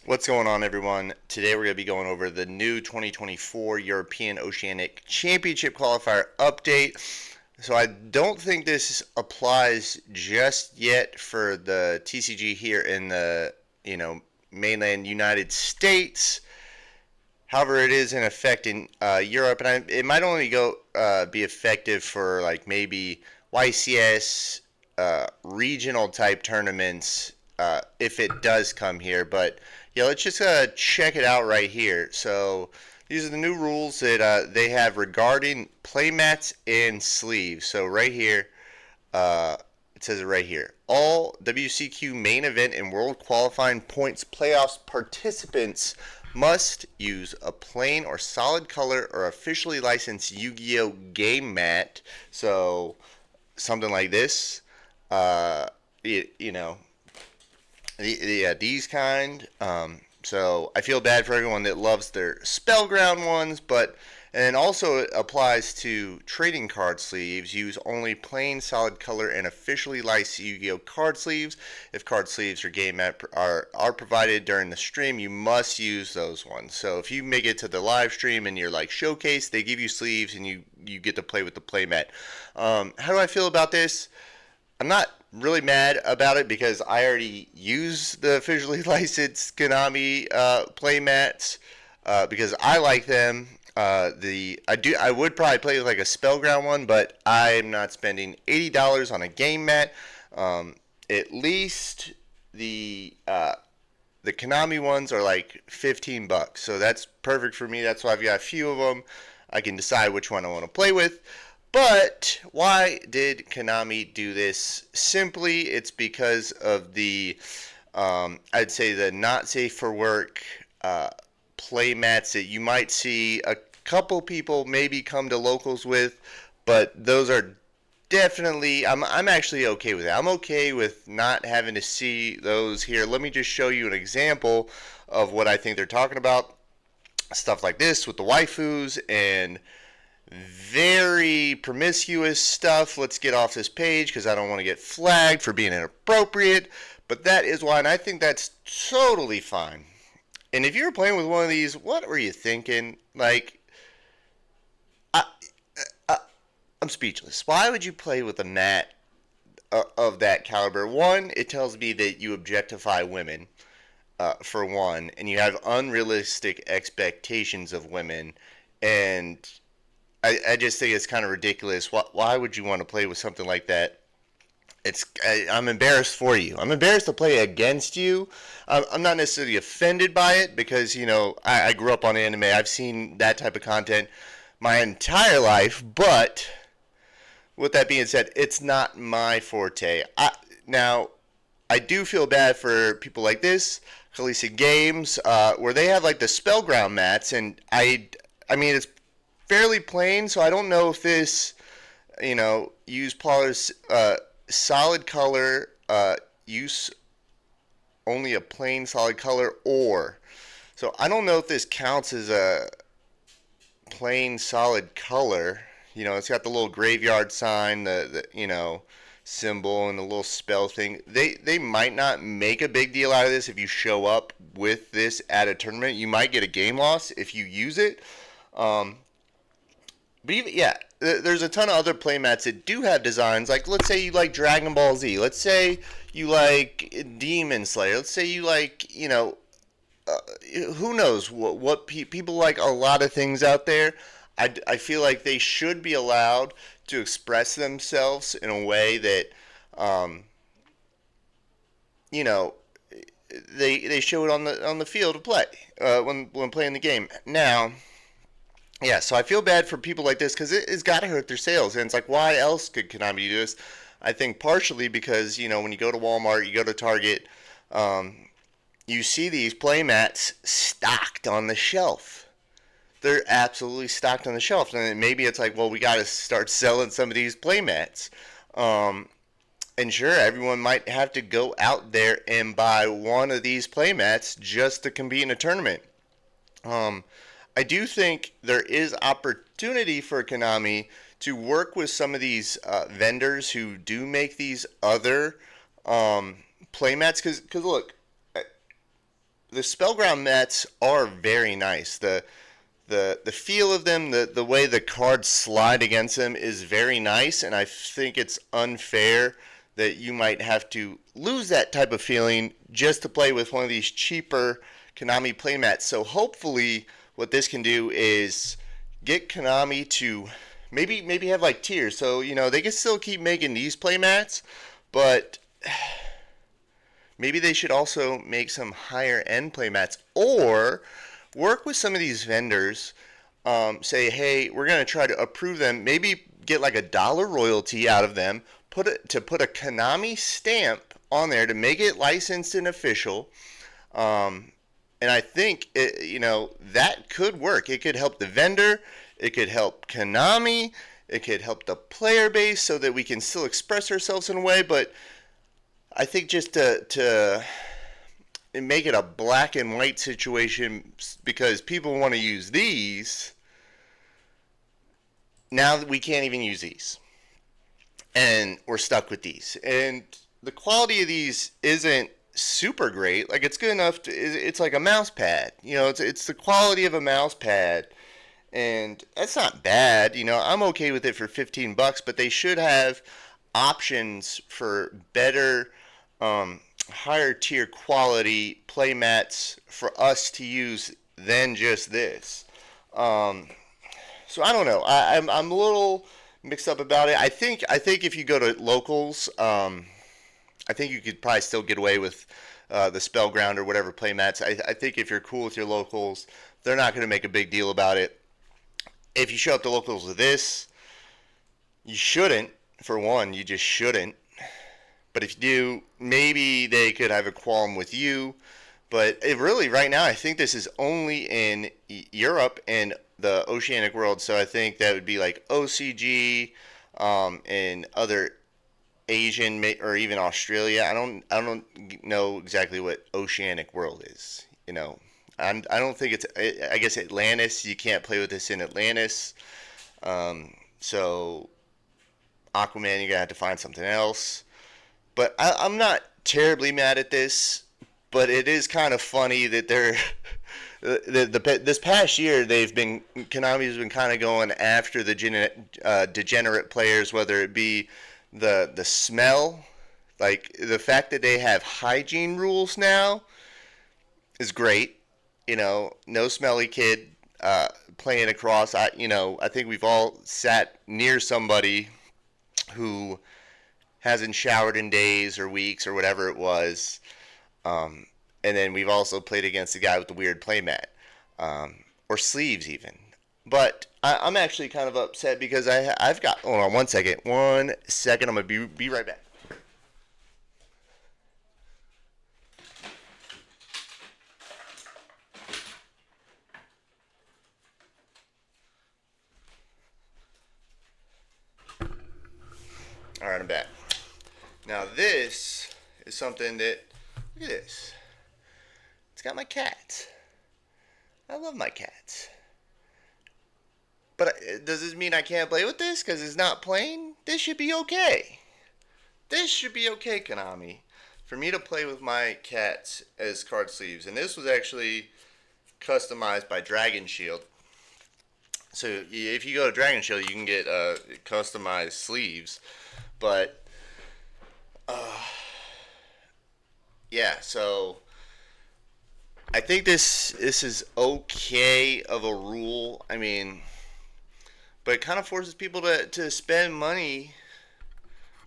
What's going on, everyone? Today we're going to be going over the new 2024 European Oceanic Championship qualifier update. So I don't think this applies just yet for the TCG here in the, mainland United States. However, it is in effect in Europe, and it might only be effective for like maybe YCS regional type tournaments if it does come here. But yeah, let's just check it out right here. So these are the new rules that they have regarding playmats and sleeves. So right here, it says it right here. All WCQ main event and world qualifying points playoffs participants must use a plain or solid color or officially licensed Yu-Gi-Oh game mat. So something like this, uh, you know, these kind. So I feel bad for everyone that loves their Spellground ones, but and also it applies to trading card sleeves. Use only plain solid color and officially licensed Yu-Gi-Oh card sleeves. If card sleeves or game mat are provided during the stream, you must use those ones. So if you make it to the live stream and you're like showcase, they give you sleeves and you get to play with the playmat. How do I feel about this? I'm not really mad about it because I already use the officially licensed Konami playmats because I like them. I would probably play with like a Spellground one, but I'm not spending $80 on a game mat. At least the Konami ones are like 15 bucks, so that's perfect for me. That's why I've got a few of them. I can decide which one I want to play with. But why did Konami do this? Simply, it's because of I'd say the not safe for work play mats that you might see a couple people maybe come to locals with, but those are definitely, I'm actually okay with that. I'm okay with not having to see those here. Let me just show you an example of what I think they're talking about. Stuff like this with the waifus and very promiscuous stuff. Let's get off this page because I don't want to get flagged for being inappropriate. But that is why, and I think that's totally fine. And if you're playing with one of these, what were you thinking? Like, I, I, I'm speechless. Why would you play with a mat of that caliber? One, it tells me that you objectify women, for one, and you have unrealistic expectations of women. And I just think it's kind of ridiculous. Why would you want to play with something like that? I'm embarrassed for you. I'm embarrassed to play against you. I'm not necessarily offended by it because I grew up on anime. I've seen that type of content my entire life. But with that being said, it's not my forte. Now I do feel bad for people like this, Khaleesi Games, where they have like the Spellground mats, and I mean it's fairly plain, so I don't know if this, use Pollard's solid color, use only a plain solid color, or so I don't know if this counts as a plain solid color. It's got the little graveyard sign, the symbol, and the little spell thing. They might not make a big deal out of this if you show up with this at a tournament. You might get a game loss if you use it. But even, yeah, there's a ton of other playmats that do have designs. Like, let's say you like Dragon Ball Z. Let's say you like Demon Slayer. Let's say you like, who knows what people like a lot of things out there. I feel like they should be allowed to express themselves in a way that, um, you know, they show it on the field of play when playing the game. Now, yeah, so I feel bad for people like this because it's got to hurt their sales. And it's like, why else could Konami do this? I think partially because, when you go to Walmart, you go to Target, you see these playmats stocked on the shelf. They're absolutely stocked on the shelf. And maybe it's like, well, we got to start selling some of these playmats. And sure, everyone might have to go out there and buy one of these playmats just to compete in a tournament. Um, I do think there is opportunity for Konami to work with some of these vendors who do make these other playmats. Because look, the Spellground mats are very nice. The feel of them, the way the cards slide against them is very nice, and I think it's unfair that you might have to lose that type of feeling just to play with one of these cheaper Konami playmats. So hopefully what this can do is get Konami to maybe have like tiers. So, they can still keep making these playmats, but maybe they should also make some higher end playmats, or work with some of these vendors. Say, hey, we're going to try to approve them. Maybe get like $1 royalty out of them. Put a Konami stamp on there to make it licensed and official. And I think that could work. It could help the vendor. It could help Konami. It could help the player base so that we can still express ourselves in a way. But I think just to make it a black and white situation, because people want to use these, now that we can't even use these. And we're stuck with these. And the quality of these isn't super great. Like, it's good enough it's like a mouse pad. It's the quality of a mouse pad. And that's not bad. I'm okay with it for $15, but they should have options for better, higher tier quality playmats for us to use than just this. So I don't know. I'm a little mixed up about it. I think if you go to locals, I think you could probably still get away with the Spellground or whatever playmats. I think if you're cool with your locals, they're not going to make a big deal about it. If you show up to locals with this, you shouldn't. For one, you just shouldn't. But if you do, maybe they could have a qualm with you. But really, right now, I think this is only in Europe and the Oceanic world. So I think that would be like OCG, and other Asian or even Australia. I don't know exactly what Oceanic world is. I don't think it's. I guess Atlantis. You can't play with this in Atlantis. So Aquaman, you're gonna have to find something else. But I'm not terribly mad at this. But it is kind of funny that they're this past year Konami's been kind of going after the degenerate players, whether it be the smell, like the fact that they have hygiene rules now is great. No smelly kid playing across. I think we've all sat near somebody who hasn't showered in days or weeks or whatever it was. And then we've also played against the guy with the weird playmat, or sleeves even. But I'm actually kind of upset because I've got. Hold on 1 second. 1 second. I'm gonna be right back. All right, I'm back. Now this is something that. Look at this. It's got my cats. I love my cats. But does this mean I can't play with this because it's not playing? This should be okay. This should be okay, Konami, for me to play with my cats as card sleeves. And this was actually customized by Dragon Shield. So if you go to Dragon Shield, you can get customized sleeves. But yeah, so I think this is okay of a rule. I mean, but it kind of forces people to spend money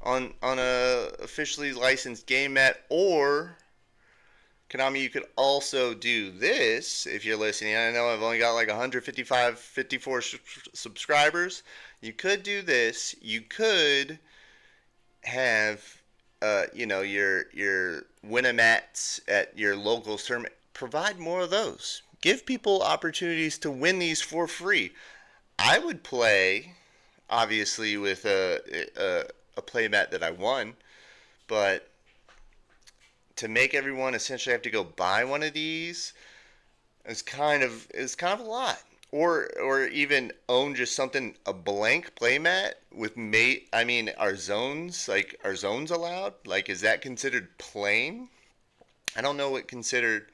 on a officially licensed game mat. Or Konami, you could also do this if you're listening. I know I've only got like 54 subscribers. You could do this. You could have your win-a-mats at your local tournament. Provide more of those. Give people opportunities to win these for free. I would play, obviously, with a playmat that I won, but to make everyone essentially have to go buy one of these is kind of a lot. Or even own just a blank playmat with are zones allowed? Like, is that considered plain? I don't know what considered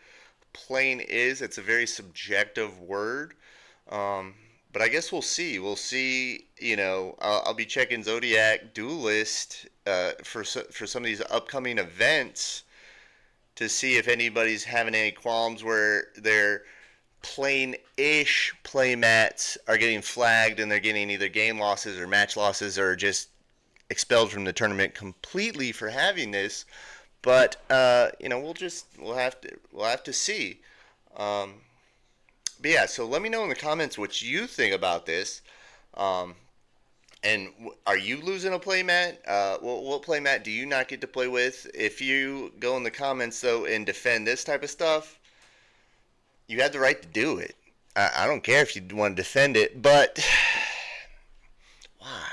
plain is. It's a very subjective word. Um, but I guess we'll see. We'll see. I'll be checking Zodiac Duelist for some of these upcoming events to see if anybody's having any qualms where their plain-ish playmats are getting flagged and they're getting either game losses or match losses or just expelled from the tournament completely for having this. But we'll have to see. Um, but yeah, so let me know in the comments what you think about this. Um, and are you losing a playmat? What playmat do you not get to play with? If you go in the comments though and defend this type of stuff, you have the right to do it. I don't care if you want to defend it, but why?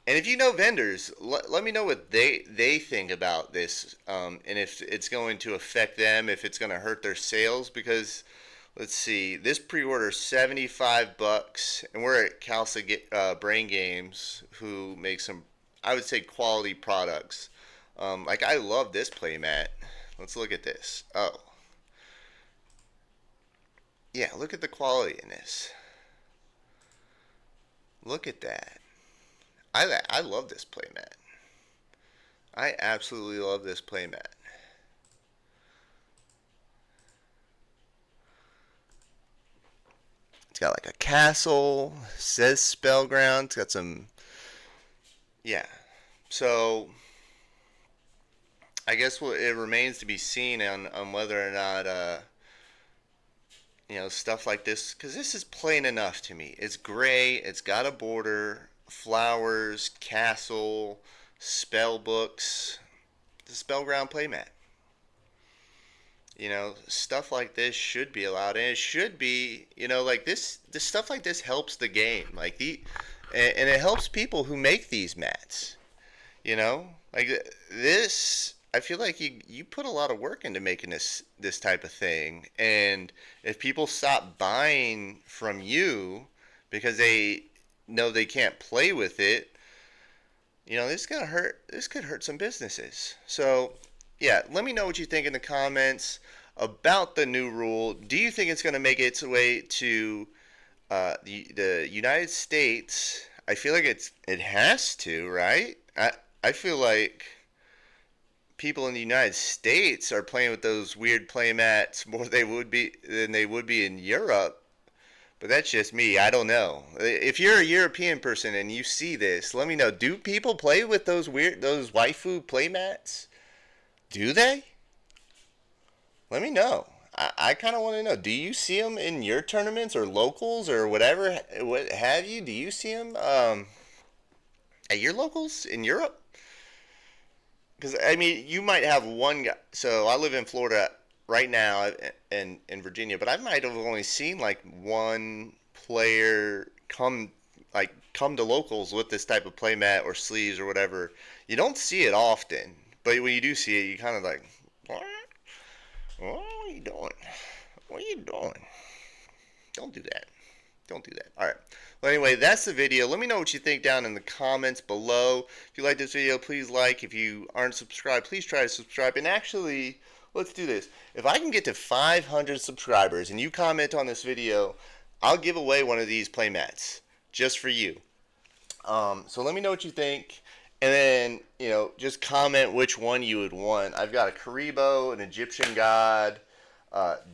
And if you know vendors, let me know what they think about this, and if it's going to affect them, if it's going to hurt their sales. Because let's see, this pre-order is $75, and we're at Calsa Brain Games, who makes some, I would say, quality products. Like I love this playmat. Let's look at this. Oh, yeah, look at the quality in this. Look at that. I love this playmat. I absolutely love this playmat. It's got like a castle, says Spellground. It's got some, yeah. So I guess it remains to be seen on whether or not stuff like this, because this is plain enough to me. It's gray. It's got a border, flowers, castle, spell books. The Spellground playmat. Stuff like this should be allowed, and it should be, like this stuff like this helps the game, and it helps people who make these mats. Like this. I feel like you put a lot of work into making this type of thing, and if people stop buying from you because they know they can't play with it, this could hurt. This could hurt some businesses. So, yeah, let me know what you think in the comments about the new rule. Do you think it's going to make its way to the United States? I feel like it has to, right? I feel like people in the United States are playing with those weird playmats more than they would be in Europe. But that's just me. I don't know. If you're a European person and you see this, let me know. Do people play with those waifu playmats? Do they? Let me know. I kind of want to know. Do you see them in your tournaments or locals or whatever? What have you? Do you see them at your locals in Europe? Because I mean, you might have one guy. So I live in Florida right now, and in Virginia, but I might have only seen like one player come to locals with this type of playmat or sleeves or whatever. You don't see it often, but when you do see it, you kind of like, what? What are you doing? What are you doing? Don't do that. Don't do that. All right. Well, anyway, that's the video. Let me know what you think down in the comments below. If you like this video, please like. If you aren't subscribed, please try to subscribe. And actually, let's do this. If I can get to 500 subscribers and you comment on this video, I'll give away one of these playmats just for you. So let me know what you think. And then, just comment which one you would want. I've got a Karibo, an Egyptian god,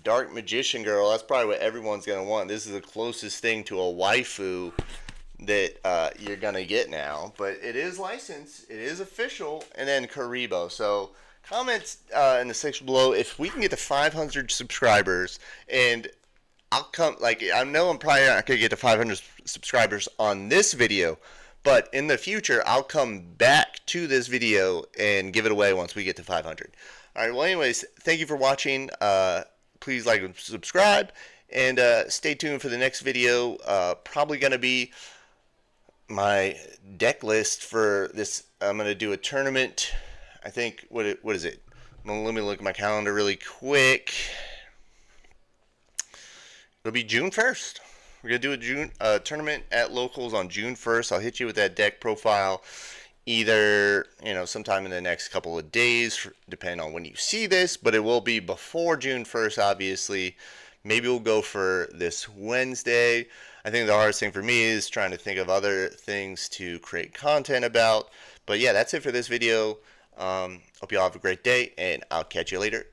Dark Magician Girl. That's probably what everyone's going to want. This is the closest thing to a waifu that you're going to get now. But it is licensed. It is official. And then Karibo. So comment in the section below if we can get to 500 subscribers. And I'll come, I know I'm probably not going to get to 500 subscribers on this video. But in the future, I'll come back to this video and give it away once we get to 500. All right, well, anyways, thank you for watching. Please like and subscribe. And stay tuned for the next video. Probably going to be my deck list for this. I'm going to do a tournament. I think, what is it? Let me look at my calendar really quick. It'll be June 1st. We're going to do a tournament at locals on June 1st. I'll hit you with that deck profile either, sometime in the next couple of days, depending on when you see this, but it will be before June 1st, obviously. Maybe we'll go for this Wednesday. I think the hardest thing for me is trying to think of other things to create content about. But yeah, that's it for this video. Hope you all have a great day, and I'll catch you later.